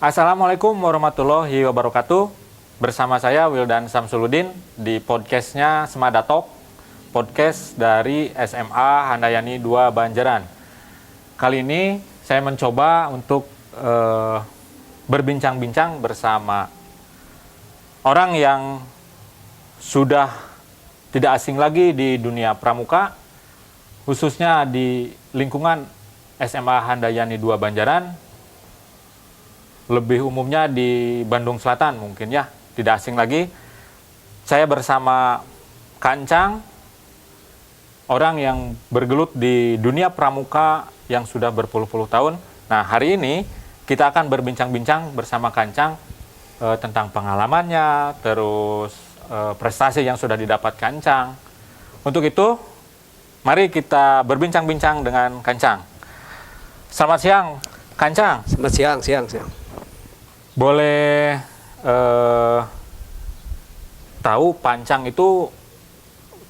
Assalamualaikum warahmatullahi wabarakatuh. Bersama saya Wildan Samsuluddin di podcastnya Semada Talk, podcast dari SMA Handayani 2 Banjaran. Kali ini saya mencoba untuk berbincang-bincang bersama orang yang sudah tidak asing lagi di dunia pramuka, khususnya di lingkungan SMA Handayani 2 Banjaran, lebih umumnya di Bandung Selatan mungkin ya, tidak asing lagi. Saya bersama Kancang, orang yang bergelut di dunia pramuka yang sudah berpuluh-puluh tahun. Nah, hari ini kita akan berbincang-bincang bersama Kancang tentang pengalamannya, terus prestasi yang sudah didapat Kancang. Untuk itu, mari kita berbincang-bincang dengan Kancang. Selamat siang, Kancang. Selamat siang. Boleh tahu Pancang itu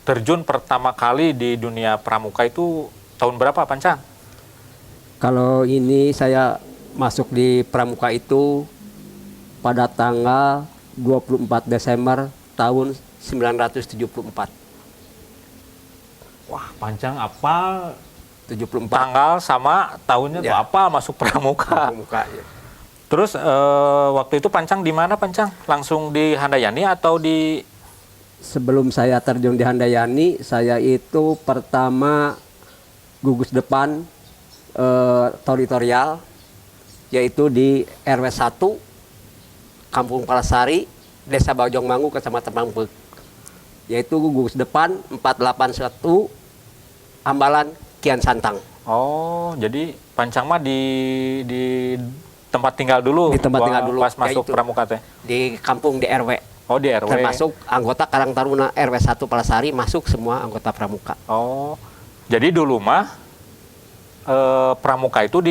terjun pertama kali di dunia pramuka itu tahun berapa, Pancang? Kalau ini saya masuk di pramuka itu pada tanggal 24 Desember tahun 1974. Wah, Pancang apa 74 tanggal sama tahunnya tuh Ya. apa masuk pramuka? pramuka ya. Terus waktu itu Pancang di mana, Pancang? Langsung di Handayani atau di... Sebelum saya terjun di Handayani, saya itu pertama gugus depan teritorial, yaitu di RW 1 Kampung Palasari, Desa Bojongmangu, Kecamatan Pampek. Yaitu gugus depan 481 Ambalan Kian Santang. Oh, jadi Pancang mah di tempat tinggal dulu. Di tempat tinggal dulu. Pas Ya masuk itu. pramuka teh. Di kampung di RW. Oh, di RW. Termasuk anggota Karang Taruna RW 1 Palasari, masuk semua anggota pramuka. Oh, jadi dulu mah pramuka itu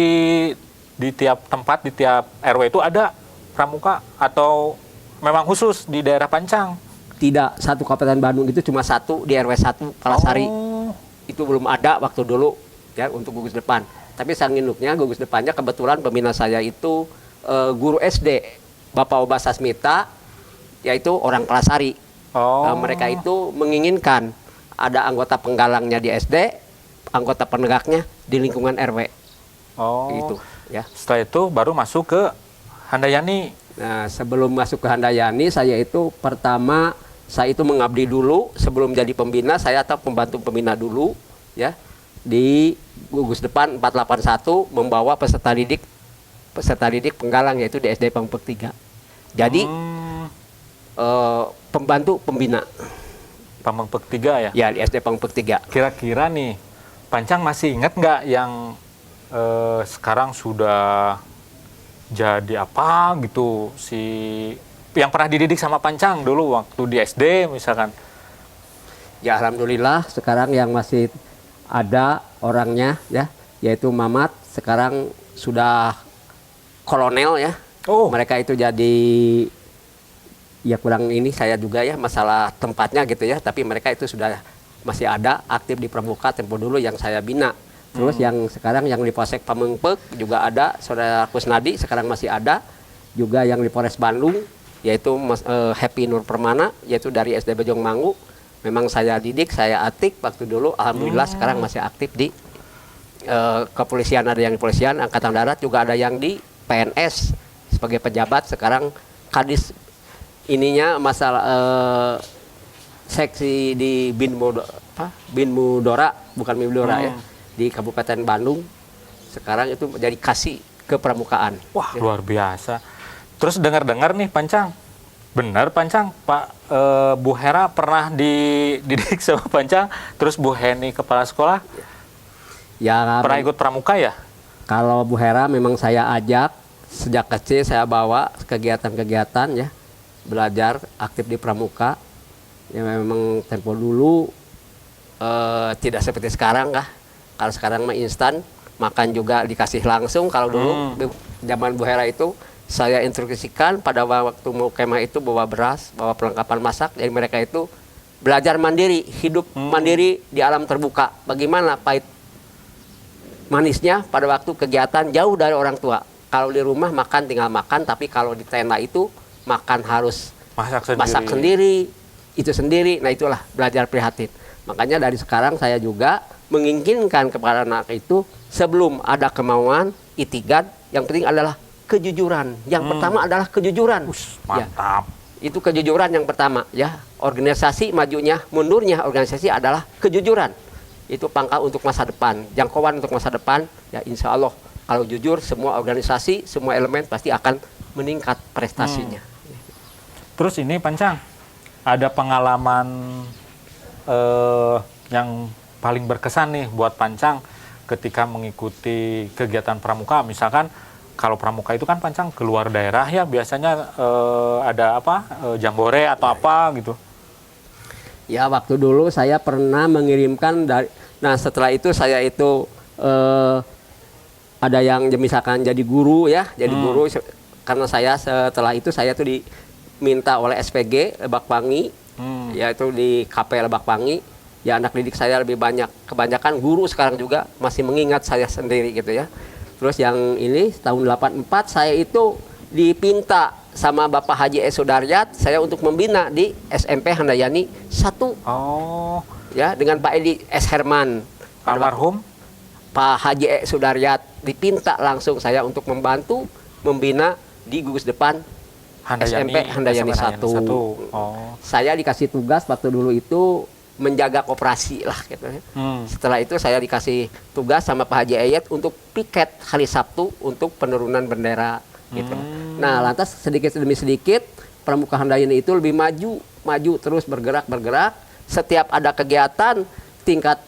di tiap tempat, di tiap RW itu ada pramuka atau memang khusus di daerah Pancang? Tidak, satu Kabupaten Bandung itu cuma satu di RW 1 Palasari. Oh, Itu belum ada waktu dulu ya untuk gugus depan. Tapi sang induknya gugus depannya kebetulan pembina saya itu guru SD Bapak Oba Sasmita, yaitu orang Palasari. oh. Mereka itu menginginkan ada anggota penggalangnya di SD, anggota penegaknya di lingkungan RW. Oh. Gitu ya. Setelah itu baru masuk ke Handayani. Nah, sebelum masuk ke Handayani, saya itu pertama saya itu mengabdi dulu sebelum jadi pembina, saya atau pembantu pembina dulu ya di gugus depan 481 membawa peserta didik penggalang, yaitu di SD Pampek 3. Jadi pembantu pembina Pampek 3 ya? ya di SD Pampek 3. Kira-kira nih, Pancang masih ingat nggak yang sekarang sudah jadi apa gitu, si yang pernah dididik sama Pancang dulu waktu di SD misalkan? Ya alhamdulillah sekarang yang masih ada orangnya ya, yaitu Mamat, sekarang sudah kolonel ya. Oh. Mereka itu jadi ya kurang ini saya juga ya masalah tempatnya gitu ya, tapi mereka itu sudah masih ada aktif di pramuka tempo dulu yang saya bina. Terus yang sekarang yang di Polsek Pamengpek juga ada saudara Kusnadi, sekarang masih ada. Juga yang di Polres Bandung yaitu Happy Nur Permana, yaitu dari SD Bojongmangu. Memang saya didik, saya atik waktu dulu. Alhamdulillah sekarang masih aktif di kepolisian, ada yang di kepolisian, Angkatan Darat juga ada yang di PNS sebagai pejabat. Sekarang kadis ininya masalah seksi di Binmudora, bukan Binmudora ya, di Kabupaten Bandung. Sekarang itu menjadi kasih kepramukaan. Wah, luar biasa. Terus dengar-dengar nih Pancang, benar Pancang, Pak Bu Hera pernah dididik sama Pancang, terus Bu Heni kepala sekolah Ya, pernah ikut pramuka ya? kalau Bu Hera memang saya ajak sejak kecil, saya bawa kegiatan-kegiatan ya, belajar aktif di pramuka. Ya memang tempo dulu tidak seperti sekarang kah. Kalau sekarang mah instan, makan juga dikasih langsung. Kalau dulu zaman Bu Hera itu saya instruksikan pada waktu mau kemah itu bawa beras, bawa perlengkapan masak. Jadi mereka itu belajar mandiri, hidup mandiri di alam terbuka. Bagaimana pahit manisnya pada waktu kegiatan jauh dari orang tua. Kalau di rumah makan tinggal makan, tapi kalau di tenda itu makan harus masak sendiri, itu sendiri. Nah itulah belajar prihatin. Makanya dari sekarang saya juga menginginkan kepada anak itu sebelum ada kemauan, itikat, yang penting adalah kejujuran. Yang pertama adalah kejujuran. Mantap. Ya, itu kejujuran yang pertama ya. Organisasi majunya, mundurnya organisasi adalah kejujuran. Itu pangkal untuk masa depan, jangkauan untuk masa depan. Ya insya Allah kalau jujur semua organisasi, semua elemen pasti akan meningkat prestasinya. Terus ini Pancang, ada pengalaman yang paling berkesan nih buat Pancang ketika mengikuti kegiatan pramuka. Misalkan kalau pramuka itu kan Pancang keluar daerah ya, biasanya ada apa, jambore atau apa gitu. Ya waktu dulu saya pernah mengirimkan dari, nah setelah itu saya itu ada yang misalkan jadi guru ya, jadi guru karena saya setelah itu saya tuh diminta oleh SPG Lebak Wangi, yaitu di KP Lebak Wangi, ya anak didik saya lebih banyak, kebanyakan guru sekarang juga masih mengingat saya sendiri gitu ya. Terus yang ini tahun 84 saya itu dipinta sama Bapak Haji S. Sudaryat saya untuk membina di SMP Handayani 1. Oh. Ya, dengan Pak Edi S. Herman. Almarhum Pak Haji S. Sudaryat dipinta langsung saya untuk membantu membina di gugus depan SMP Handayani 1. Oh. Saya dikasih tugas waktu dulu itu menjaga koperasi lah gitu ya. Setelah itu saya dikasih tugas sama Pak Haji Ayat untuk piket hari Sabtu untuk penurunan bendera gitu. Nah, lantas sedikit demi sedikit pramuka Handayani itu lebih maju terus bergerak. Setiap ada kegiatan tingkat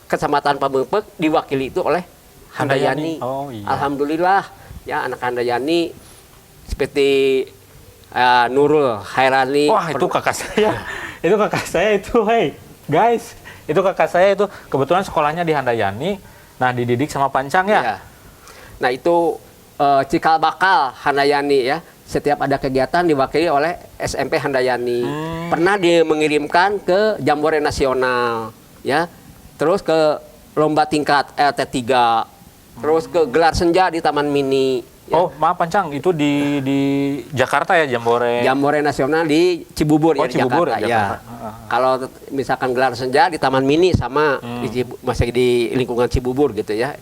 Kecamatan Pamengpek diwakili itu oleh Handayani. Oh, iya. Alhamdulillah ya anak Handayani seperti Nurul Hairani. Wah, itu kakak saya. Itu kakak saya itu, hey guys, itu kakak saya itu kebetulan sekolahnya di Handayani. Nah, dididik sama Pancang ya. Ya. Nah, itu cikal bakal Handayani ya. Setiap ada kegiatan diwakili oleh SMP Handayani. Pernah dia mengirimkan ke Jambore Nasional ya. Terus ke lomba tingkat LT3. Terus ke gelar senja di Taman Mini. Ya. Oh, maaf Pancang, itu di Jakarta ya Jambore. Jambore Nasional di Cibubur ya, di Cibubur, Jakarta. Jakarta. Ya. Kalau misalkan gelar senja di Taman Mini sama masih di lingkungan Cibubur gitu ya.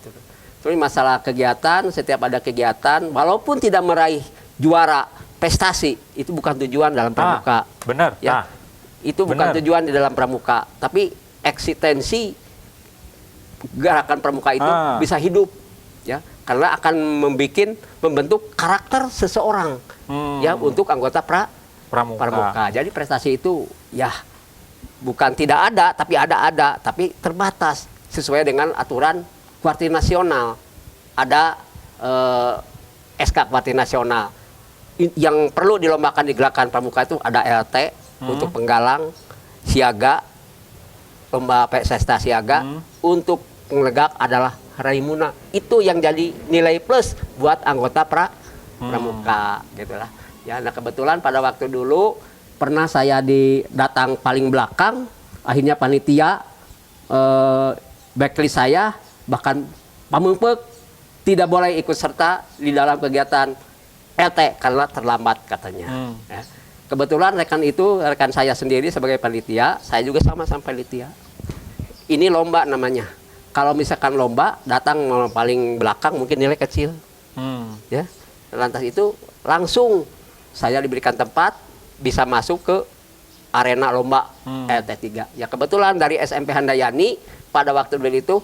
Terus masalah kegiatan, setiap ada kegiatan, walaupun tidak meraih juara prestasi, itu bukan tujuan dalam pramuka. Benar. Ya. Itu bukan tujuan di dalam pramuka, tapi eksistensi gerakan pramuka itu bisa hidup ya, karena akan membentuk karakter seseorang ya untuk anggota pramuka. Jadi prestasi itu ya bukan tidak ada, tapi terbatas sesuai dengan aturan Kuartir Nasional. Ada SK Kuartir Nasional yang perlu dilombakan di gerakan pramuka itu ada LT untuk penggalang, siaga, lomba pesta siaga, untuk penlegak adalah Raimuna. Itu yang jadi nilai plus buat anggota pramuka gitulah. Ya, nah kebetulan pada waktu dulu pernah saya datang paling belakang, akhirnya panitia backlist saya bahkan Pamengpek tidak boleh ikut serta di dalam kegiatan LT karena terlambat katanya. Ya. Kebetulan rekan saya sendiri sebagai panitia, saya juga sama panitia. Ini lomba namanya. Kalau misalkan lomba datang paling belakang mungkin nilai kecil, ya. Lantas itu langsung saya diberikan tempat bisa masuk ke arena lomba LT3. Ya kebetulan dari SMP Handayani pada waktu itu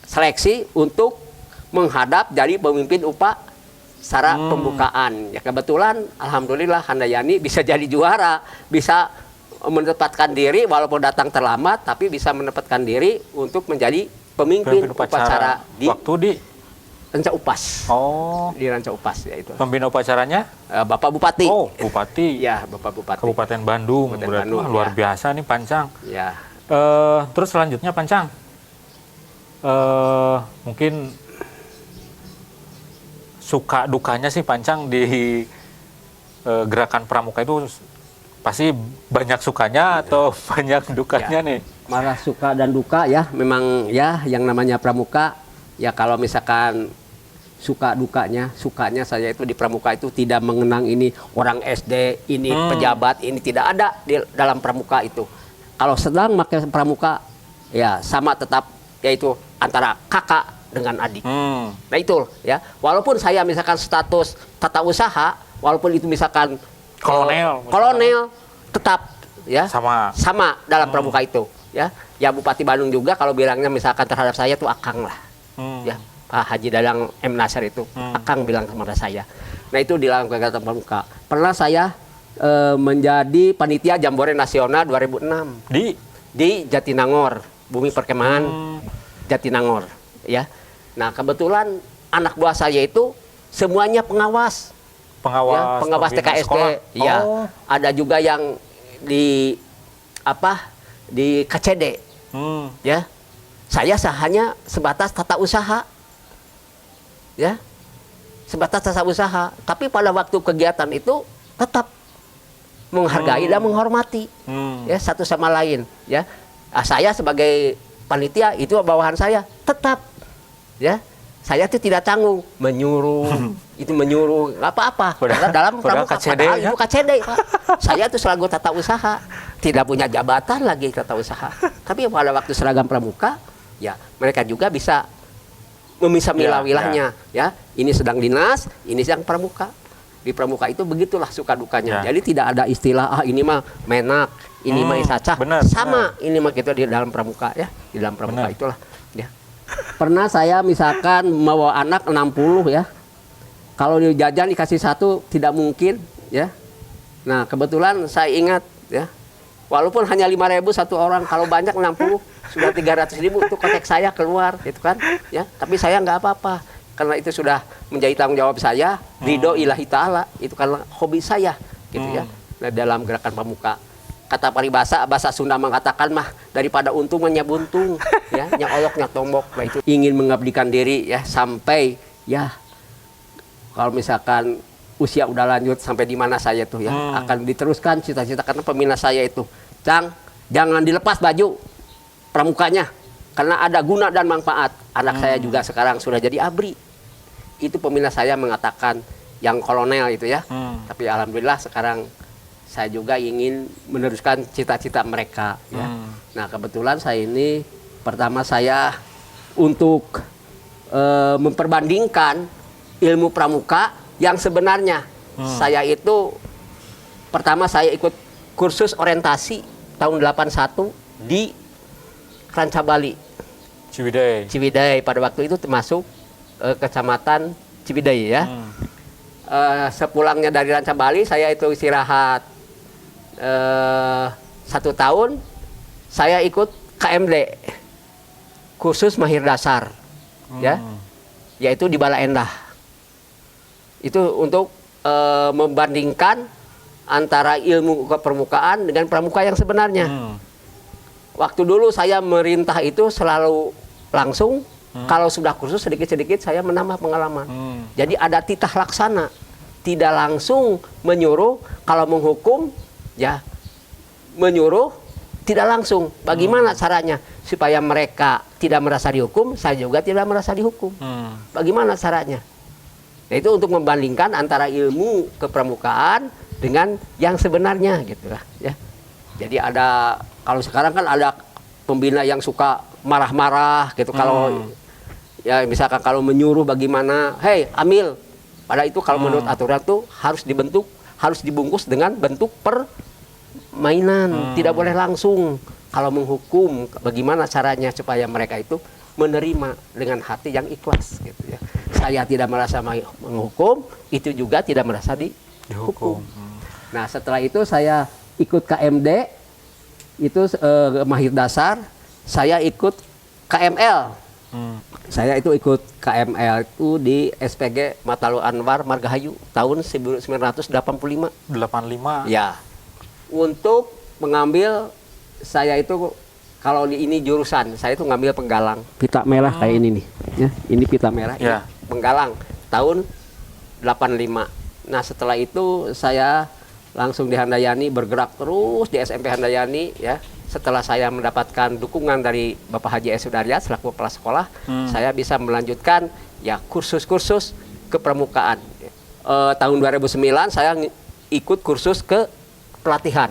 seleksi untuk menghadap jadi pemimpin upacara pembukaan. Ya kebetulan alhamdulillah Handayani bisa jadi juara, bisa menempatkan diri walaupun datang terlambat, tapi bisa menempatkan diri untuk menjadi pemimpin upacara di waktu di Ranca Upas. Oh, di Ranca Upas ya itu. Pembina upacaranya Bapak Bupati. Oh, Bupati. Ya, Bapak Bupati. Kabupaten Bandung. Kabupaten Bandung, wah, luar biasa nih Pancang. Ya. Terus selanjutnya Pancang, mungkin suka dukanya sih Pancang di gerakan pramuka itu pasti banyak sukanya atau banyak dukanya nih? Malah suka dan duka ya, memang ya yang namanya pramuka Ya kalau misalkan sukanya saya itu di pramuka itu tidak mengenang ini orang SD, ini pejabat, ini tidak ada di dalam pramuka itu. Kalau sedang pakai pramuka, ya sama tetap, yaitu antara kakak dengan adik. Nah itu ya, walaupun saya misalkan status tata usaha, walaupun itu misalkan kolonel tetap ya sama dalam pramuka itu ya. Ya Bupati Bandung juga kalau bilangnya misalkan terhadap saya tuh akang lah. Ya Pak Haji Dadang M. Nasir itu akang bilang kepada saya. Nah itu di dalam kegiatan pramuka. Pernah saya menjadi panitia Jambore Nasional 2006 di Jatinangor, Bumi Perkemahan Jatinangor ya. Nah kebetulan anak buah saya itu semuanya pengawas TKSD ya. Ada juga yang di KCD ya. Saya hanya sebatas tata usaha ya, sebatas tata usaha, tapi pada waktu kegiatan itu tetap menghargai dan menghormati ya satu sama lain ya. Saya sebagai panitia itu bawahan saya tetap ya, saya itu tidak tanggung menyuruh itu menyuruh apa-apa dalam pramuka itu KCD Pak. Saya itu selaku tata usaha, tidak punya jabatan lagi tata usaha, tapi pada waktu seragam pramuka ya mereka juga bisa memisah-milah wilahnya ya. Ini sedang dinas, ini sedang pramuka. Di pramuka itu begitulah suka dukanya. Jadi tidak ada istilah ini mah menak, ini mah isaca. Sama ini mah kita di dalam pramuka ya. Di dalam pramuka itulah ya. Pernah saya misalkan mau anak 60 ya. Kalau di jajan dikasih 1 tidak mungkin ya. Nah, kebetulan saya ingat ya. Walaupun hanya 5.000 satu orang, kalau banyak 60 sudah 300.000 itu kotek saya keluar gitu kan ya. Tapi saya nggak apa-apa karena itu sudah menjadi tanggung jawab saya, ridho ilahi ta'ala, itu karena hobi saya gitu ya. Nah, dalam gerakan pramuka kata paribasa, bahasa Sunda mengatakan mah daripada untung nya buntung ya, nya olok nya tombok. Nah, itu ingin mengabdikan diri ya sampai ya kalau misalkan usia udah lanjut sampai di mana saya tuh ya akan diteruskan cita-cita karena pembina saya itu, jangan dilepas baju pramukanya karena ada guna dan manfaat. Anak saya juga sekarang sudah jadi ABRI. Itu pembina saya mengatakan yang kolonel itu ya. Tapi alhamdulillah sekarang saya juga ingin meneruskan cita-cita mereka ya. Nah, kebetulan saya ini pertama saya untuk memperbandingkan ilmu pramuka yang sebenarnya. Saya itu pertama saya ikut kursus orientasi tahun 81 di Ranca Bali, Ciwidey pada waktu itu termasuk kecamatan Ciwidey ya. Sepulangnya dari Ranca Bali saya itu istirahat 1 tahun, saya ikut KMD kursus mahir dasar ya, yaitu di Bala Endah. Itu untuk membandingkan antara ilmu kepermukaan dengan pramuka yang sebenarnya. Waktu dulu saya merintah itu selalu langsung, kalau sudah kursus sedikit-sedikit saya menambah pengalaman. Jadi ada titah laksana, tidak langsung menyuruh, kalau menghukum ya menyuruh tidak langsung. Bagaimana caranya supaya mereka tidak merasa dihukum, saya juga tidak merasa dihukum. Bagaimana caranya? Nah, itu untuk membandingkan antara ilmu kepramukaan dengan yang sebenarnya gitu lah ya. Jadi ada, kalau sekarang kan ada pembina yang suka marah-marah gitu kalau ya misalkan kalau menyuruh bagaimana, hei ambil. Pada itu kalau menurut aturan tuh harus dibentuk, harus dibungkus dengan bentuk permainan, tidak boleh langsung. Kalau menghukum bagaimana caranya supaya mereka itu menerima dengan hati yang ikhlas gitu ya. Saya tidak merasa menghukum, itu juga tidak merasa dihukum. Nah, setelah itu saya ikut KMD, itu mahir dasar, saya ikut KML. Saya itu ikut KML itu di SPG Matalu Anwar Margahayu tahun 1985. 85. Ya. Untuk mengambil, saya itu kalau di ini jurusan, saya itu ngambil penggalang. Pita merah kayak ini nih. Ya, ini pita merah. Ya. Penggalang tahun 85. Nah, setelah itu saya langsung di Handayani, bergerak terus di SMP Handayani ya. Setelah saya mendapatkan dukungan dari Bapak Haji S. Sudaryat selaku kepala sekolah, saya bisa melanjutkan ya kursus-kursus kepramukaan. Tahun 2009 saya ikut kursus ke pelatihan.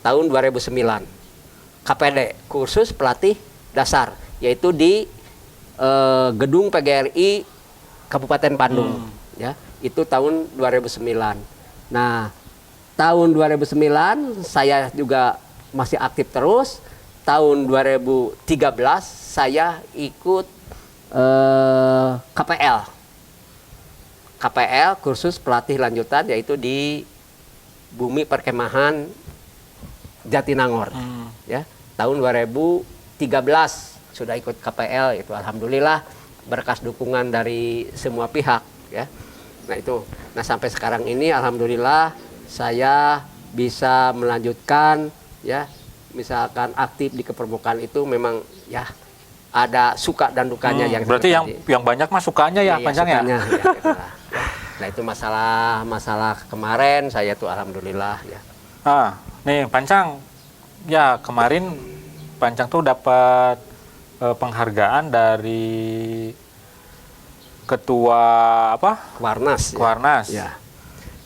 Tahun 2009 KPD, kursus pelatih dasar, yaitu di gedung PGRI Kabupaten Bandung. Ya, itu tahun 2009. Nah, tahun 2009 saya juga masih aktif terus. Tahun 2013 saya ikut KPL, kursus pelatih lanjutan, yaitu di Bumi Perkemahan Jatinangor. Ya, tahun 2013 sudah ikut KPL, itu alhamdulillah berkas dukungan dari semua pihak ya. Nah itu, nah sampai sekarang ini alhamdulillah saya bisa melanjutkan ya, misalkan aktif di kepermukaan itu memang ya ada suka dan dukanya yang berarti yang banyak mah sukanya ya, Pancang ya. Ya, itulah, ya. Nah itu masalah kemarin saya tuh alhamdulillah ya. Nih Pancang, ya kemarin Pancang tuh dapat penghargaan dari ketua apa? Kuarnas. Ya.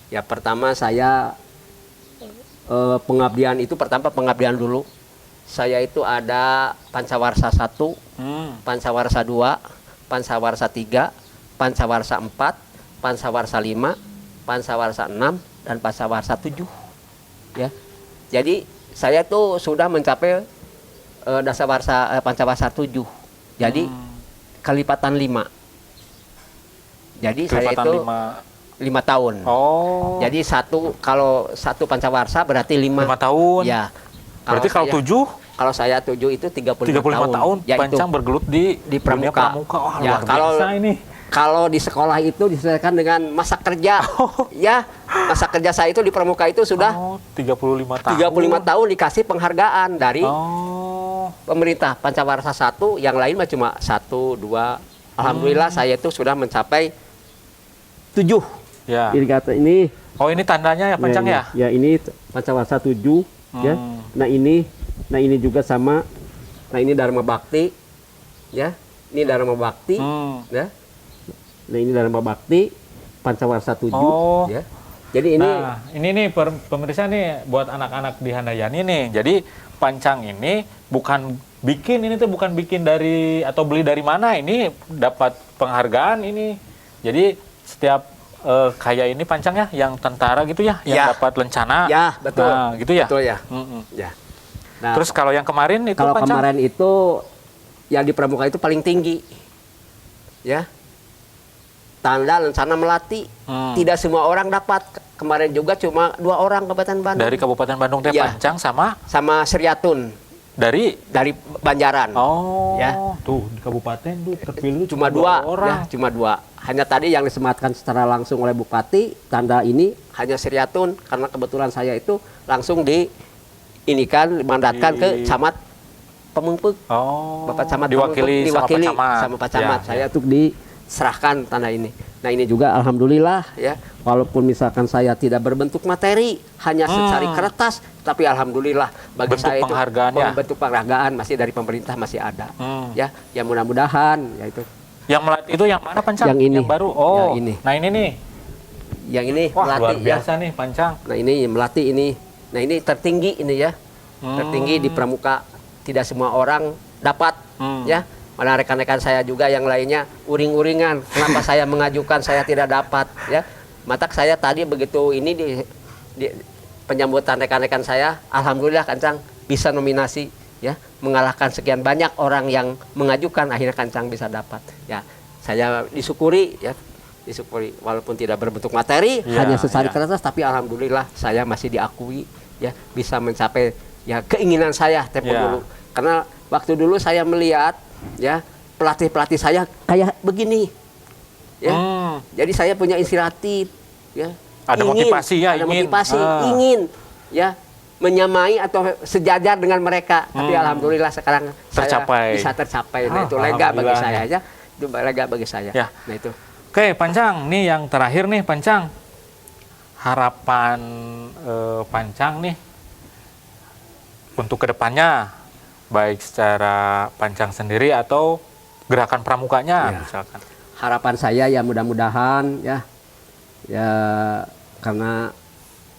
Ya pertama saya pengabdian itu pengabdian dulu. Saya itu ada Pancawarsa 1, Pancawarsa 2, Pancawarsa 3, Pancawarsa 4, Pancawarsa 5, Pancawarsa 6 dan Pancawarsa 7. Ya. Jadi saya tuh sudah mencapai Pancawarsa 7. Jadi kelipatan 5. Jadi saya itu 5 tahun. Oh. Jadi kalau satu Pancawarsa berarti 5 tahun. Ya. Berarti kalau 7? Kalau saya 7 itu 35 tahun. Ya, Pancang bergelut di pramuka. Wah, Ya, luar biasa ini. Kalau di sekolah itu disesuaikan dengan masa kerja. Ya, masa kerja saya itu di pramuka itu sudah 35 tahun. 35 tahun dikasih penghargaan dari pemerintah. Pancawarsa 1, yang lain mah cuma 1, 2. Alhamdulillah saya itu sudah mencapai 7. Ya. Ini. Oh, ini tandanya ya Pancang ya? Ya, ini Pancawarsa 7 ya. Nah, ini juga sama. Nah, ini Dharma Bakti. Ya. Ini Dharma Bakti, ya. Nah, ini Dharma Bakti Pancawarsa 7 ya. Jadi ini ini nih pemirsa nih buat anak-anak di Handayani nih. Jadi Pancang ini bukan bikin dari atau beli dari mana, ini dapat penghargaan ini. Jadi setiap kayak ini Pancang ya, yang tentara gitu ya, yang dapat lencana. Ya, betul. Nah, gitu ya. Betul ya. Ya. Nah, terus kalau yang kemarin itu kalau Pancang? Kemarin itu yang di pramuka itu paling tinggi. Ya. Tanda lencana melati. Tidak semua orang dapat. Kemarin juga cuma 2 orang Kabupaten Bandung. Dari Kabupaten Bandung teh ya. Pancang sama Sriatun. Dari Banjaran. Oh. Ya. Tuh di kabupaten tuh terpilih cuma 2 orang. Ya, cuma 2. Hanya tadi yang disematkan secara langsung oleh Bupati, tanda ini hanya Sriatun, karena kebetulan saya itu langsung dimandatkan ke Camat Pemungpek. Oh. Bapak Camat diwakili sama Pak Camat. Ya. Saya tuh diserahkan tanda ini. Nah, ini juga alhamdulillah ya, walaupun misalkan saya tidak berbentuk materi, hanya secari kertas, tapi alhamdulillah bagi bentuk saya itu bentuk penghargaan masih dari pemerintah masih ada. Ya, ya mudah-mudahan ya itu. Yang melati itu yang mana Pancang? Yang ini. Yang baru. Oh. Yang ini. Nah, ini nih. Yang ini wah, melati luar biasa nih Pancang. Nah, ini melati ini. Nah, ini tertinggi ini ya. Tertinggi di pramuka. Tidak semua orang dapat ya. Malah rekan-rekan saya juga yang lainnya uring-uringan. Kenapa saya mengajukan saya tidak dapat ya. Mata saya tadi begitu ini di penyambutan rekan-rekan saya, alhamdulillah Kancang bisa nominasi ya, mengalahkan sekian banyak orang yang mengajukan, akhirnya Kancang bisa dapat. Ya, saya disyukuri ya. Disyukuri walaupun tidak berbentuk materi, hanya secari kertas, tapi alhamdulillah saya masih diakui ya, bisa mencapai ya keinginan saya tempo dulu. Karena waktu dulu saya melihat ya pelatih saya kayak begini ya. Jadi saya punya inspiratif ya, ada motivasi ya, ingin ya menyamai atau sejajar dengan mereka, tapi alhamdulillah sekarang saya bisa tercapai. Nah, itu lega bagi saya ya, itu lega bagi saya ya. Nah itu. Oke Pancang, nih yang terakhir nih Pancang, harapan Pancang nih untuk kedepannya, baik secara Pancang sendiri atau gerakan pramukanya Ya. misalkan. Harapan saya ya mudah-mudahan ya karena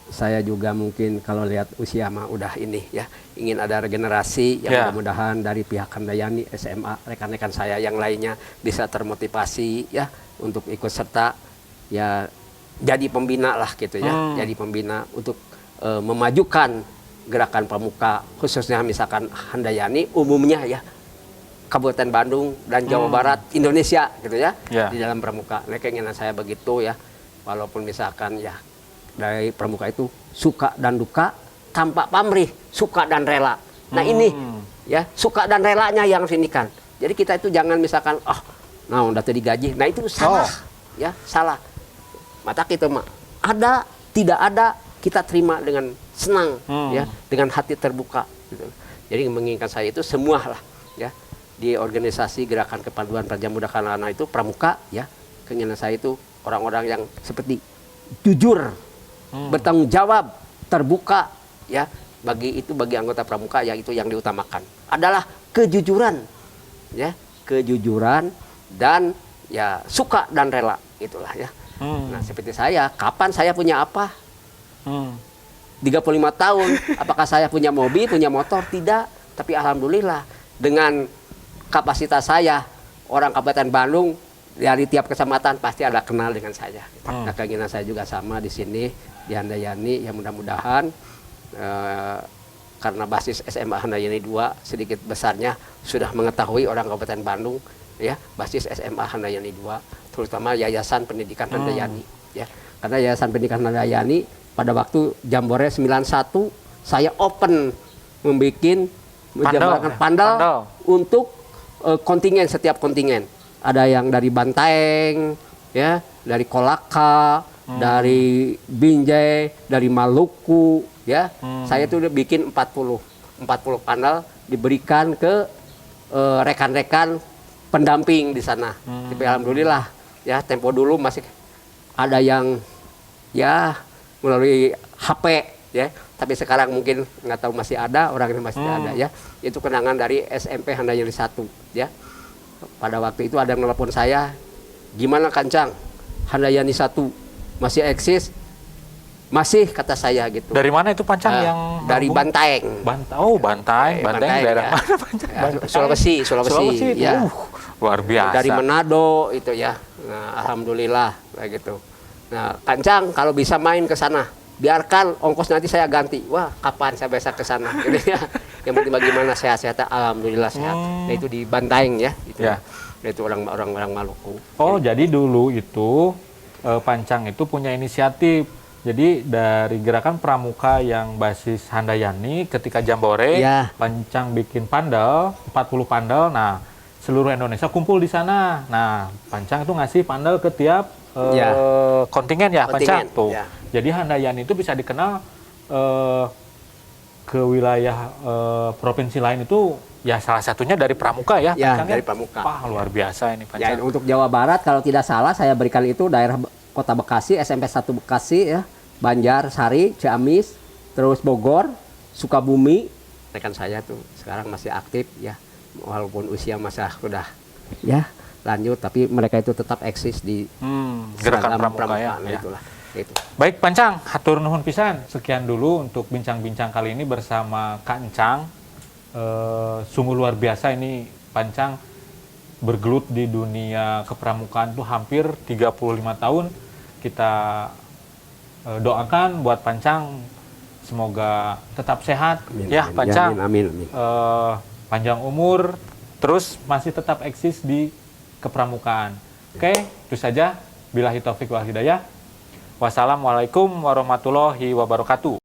saya juga mungkin kalau lihat usia mah udah ini ya, ingin ada regenerasi yang Ya. mudah-mudahan dari pihak Handayani, SMA, rekan-rekan saya yang lainnya bisa termotivasi ya untuk ikut serta ya jadi pembina lah gitu ya, jadi pembina untuk memajukan gerakan pramuka khususnya misalkan Handayani umumnya ya Kabupaten Bandung dan Jawa Barat Indonesia gitu ya, Ya. di dalam pramuka. Nah, keinginan saya begitu ya, walaupun misalkan ya dari pramuka itu suka dan duka tanpa pamrih, suka dan rela. Nah ini ya suka dan relanya yang sinikan. Jadi kita itu jangan misalkan nah udah tadi gaji, nah itu salah ya, salah. Mata kita mah ada tidak ada kita terima dengan senang ya, dengan hati terbuka gitu. Jadi menginginkan saya itu semua lah ya di organisasi gerakan kepanduan Prajamuda Kalana itu pramuka ya, keinginan saya itu orang-orang yang seperti jujur, bertanggung jawab, terbuka ya, bagi anggota pramuka ya, itu yang diutamakan adalah kejujuran ya, kejujuran dan ya suka dan rela itulah ya. Nah seperti saya, kapan saya punya apa? 35 tahun, apakah saya punya mobil, punya motor? Tidak, tapi alhamdulillah dengan kapasitas saya, orang Kabupaten Bandung dari tiap kecamatan pasti ada kenal dengan saya. Nah, keinginan saya juga sama di sini di Handayani ya, mudah-mudahan karena basis SMA Handayani 2 sedikit besarnya sudah mengetahui orang Kabupaten Bandung ya, basis SMA Handayani 2 terutama Yayasan Pendidikan Handayani ya. Karena Yayasan Pendidikan Handayani pada waktu Jambore 91 saya open membuat pandal untuk kontingen, setiap kontingen. Ada yang dari Bantaeng, ya, dari Kolaka, dari Binjai, dari Maluku, ya. Saya tuh udah bikin 40 pandal diberikan ke rekan-rekan pendamping di sana. Tapi alhamdulillah, ya, tempo dulu masih ada yang ya melalui HP, ya. Tapi sekarang mungkin nggak tahu masih ada, orang ini masih ada ya. Itu kenangan dari SMP Handayani 1 ya. Pada waktu itu ada yang nelpon saya, gimana Kancang, Handayani 1 masih eksis? Masih, kata saya gitu. Dari mana itu Pancang yang dari Bantaeng. Bantaeng daerah ya. mana Pancang? Ya, Sulawesi itu, ya. luar biasa. Dari Manado itu ya. Nah, alhamdulillah kayak gitu. Nah, Kancang kalau bisa main ke sana, biarkan ongkos nanti saya ganti. Wah, kapan saya bisa ke sana? Gitu ya. Yang penting bagaimana sehat-sehat, alhamdulillah sehat. Nah, itu di Bantaeng ya. Itu. Ya. Itu orang Maluku. Oh, jadi dulu itu Pancang itu punya inisiatif. Jadi dari gerakan pramuka yang basis Handayani ketika Jambore, Ya. Pancang bikin pandal, 40 pandal. Nah, seluruh Indonesia kumpul di sana. Nah, Pancang itu ngasih pandal ke tiap kontingen ya, Pancang tuh. Ya. Jadi Handayani itu bisa dikenal ke wilayah provinsi lain itu ya salah satunya dari pramuka ya, Ya, Pancang, dari pramuka. Wah, luar biasa ini Ya, Pancang. untuk Jawa Barat kalau tidak salah saya berikan itu daerah Kota Bekasi, SMP 1 Bekasi ya, Banjar, Sari, Ciamis, terus Bogor, Sukabumi. Rekan saya tuh sekarang masih aktif ya, walaupun usia masa sudah ya lanjut, tapi mereka itu tetap eksis di Gerakan seragam pramuka ya. Nah, Ya. itulah. Itu. Baik Pancang, hatur nuhun pisan. Sekian dulu untuk bincang-bincang kali ini bersama Kancang. Sungguh luar biasa ini Pancang bergelut di dunia kepramukaan tuh hampir 35 tahun. Kita doakan buat Pancang semoga tetap sehat Amin, ya amin. Pancang. Ya, amin, amin. Panjang umur, terus masih tetap eksis di kepramukaan. Oke, itu saja. Billahi taufik wal hidayah. Wassalamualaikum warahmatullahi wabarakatuh.